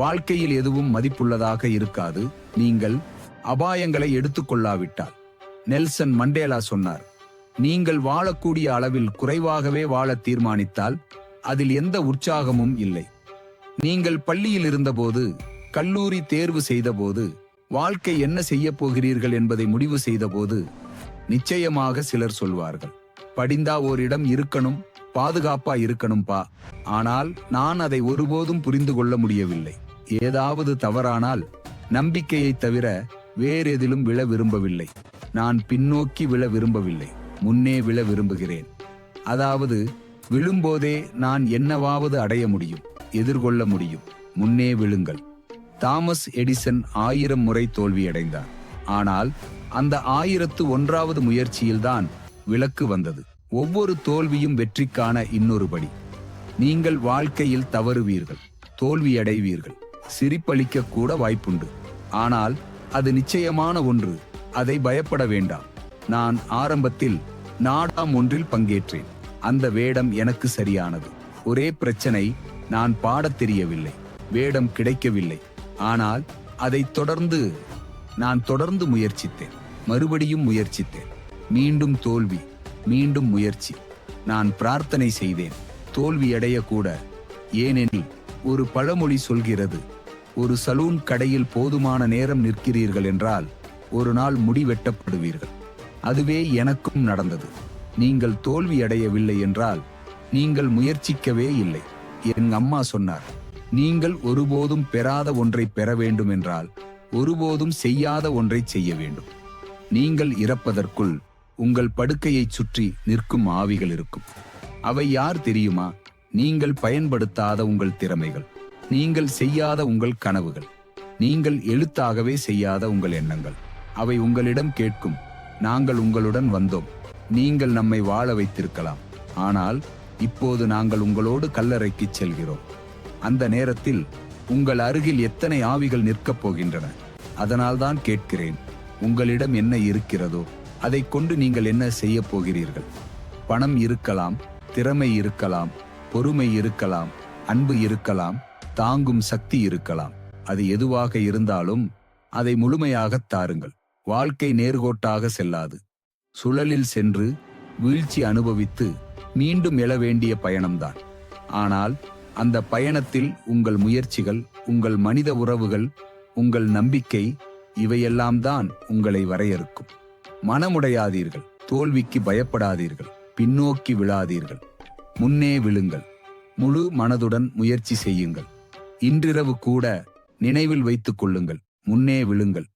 வாழ்க்கையில் எதுவும் மதிப்புள்ளதாக இருக்காது நீங்கள் அபாயங்களை எடுத்துக்கொள்ளாவிட்டால். நெல்சன் மண்டேலா சொன்னார், நீங்கள் வாழக்கூடிய அளவில் குறைவாகவே வாழ தீர்மானித்தால் அதில் எந்த உற்சாகமும் இல்லை. நீங்கள் பள்ளியில் இருந்தபோது, கல்லூரி தேர்வு செய்தபோது, வாழ்க்கை என்ன செய்ய போகிறீர்கள் என்பதை முடிவு செய்தபோது நிச்சயமாக சிலர் சொல்வார்கள், படிந்தா ஓரிடம் இருக்கணும், பாதுகாப்பா இருக்கணும்பா. ஆனால் நான் அதை ஒருபோதும் புரிந்து கொள்ள முடியவில்லை. ஏதாவது தவறானால் நம்பிக்கையை தவிர வேறெதிலும் விழ விரும்பவில்லை. நான் பின்னோக்கி விழ விரும்பவில்லை, முன்னே விழ விரும்புகிறேன். அதாவது விழும்போதே நான் என்னவாவது அடைய முடியும், எதிர்கொள்ள முடியும். முன்னே விழுங்கள். தாமஸ் எடிசன் 1000 முறை தோல்வியடைந்தார். ஆனால் அந்த 1001வது முயற்சியில்தான் விளக்கு வந்தது. ஒவ்வொரு தோல்வியும் வெற்றிக்கான இன்னொரு படி. நீங்கள் வாழ்க்கையில் தவறுவீர்கள், தோல்வியடைவீர்கள், சிரிப்பளிக்க கூட வாய்ப்புண்டு. ஆனால் அது நிச்சயமான ஒன்று, அதை பயப்பட வேண்டாம். நான் ஆரம்பத்தில் நாடாம் ஒன்றில் பங்கேற்றேன். அந்த வேடம் எனக்கு சரியானது. ஒரே பிரச்சனை, நான் பாடத் தெரியவில்லை, வேடம் கிடைக்கவில்லை. ஆனால் அதை நான் தொடர்ந்து முயற்சித்தேன், மறுபடியும் முயற்சித்தேன். மீண்டும் தோல்வி, மீண்டும் முயற்சி. நான் பிரார்த்தனை செய்தேன், தோல்வியடைய கூட. ஏனெனில் ஒரு பழமொழி சொல்கிறது, ஒரு சலூன் கடையில் போதுமான நேரம் நிற்கிறீர்கள் என்றால் ஒரு நாள் முடி வெட்டப்படுவீர்கள். அதுவே எனக்கும் நடந்தது. நீங்கள் தோல்வியடையவில்லை என்றால் நீங்கள் முயற்சிக்கவே இல்லை. என் அம்மா சொன்னார், நீங்கள் ஒருபோதும் பெறாத ஒன்றை பெற வேண்டும் என்றால் ஒருபோதும் செய்யாத ஒன்றை செய்ய வேண்டும். நீங்கள் இறப்பதற்குள் உங்கள் படுக்கையை சுற்றி நிற்கும் ஆவிகள் இருக்கும். அவை யார் தெரியுமா? நீங்கள் பயன்படுத்தாத உங்கள் திறமைகள், நீங்கள் செய்யாத உங்கள் கனவுகள், நீங்கள் எழுத்தாகவே செய்யாத உங்கள் எண்ணங்கள். அவை உங்களிடம் கேட்கும், நாங்கள் உங்களுடன் வந்தோம், நீங்கள் நம்மை வாழ வைத்திருக்கலாம், ஆனால் இப்போது நாங்கள் உங்களோடு கல்லறைக்கு செல்கிறோம். அந்த நேரத்தில் உங்கள் அருகில் எத்தனை ஆவிகள் நிற்கப் போகின்றன. அதனால்தான் கேட்கிறேன், உங்களிடம் என்ன இருக்கிறதோ அதை கொண்டு நீங்கள் என்ன செய்ய போகிறீர்கள்? பணம் இருக்கலாம், திறமை இருக்கலாம், பொறுமை இருக்கலாம், அன்பு இருக்கலாம், தாங்கும் சக்தி இருக்கலாம். அது எதுவாக இருந்தாலும் அதை முழுமையாகத் தாருங்கள். வாழ்க்கை நேர்கோட்டாக செல்லாது. சுழலில் சென்று வீழ்ச்சி அனுபவித்து மீண்டும் எழ வேண்டிய பயணம்தான். ஆனால் அந்த பயணத்தில் உங்கள் முயற்சிகள், உங்கள் மனித உறவுகள், உங்கள் நம்பிக்கை, இவையெல்லாம் தான் உங்களை வரையறுக்கும். மனமுடையாதீர்கள், தோல்விக்கு பயப்படாதீர்கள், பின்னோக்கி விழாதீர்கள், முன்னே விழுங்கள். முழு மனதுடன் முயற்சி செய்யுங்கள். இன்றிரவு கூட நினைவில் வைத்துக் கொள்ளுங்கள், முன்னே விழுங்கள்.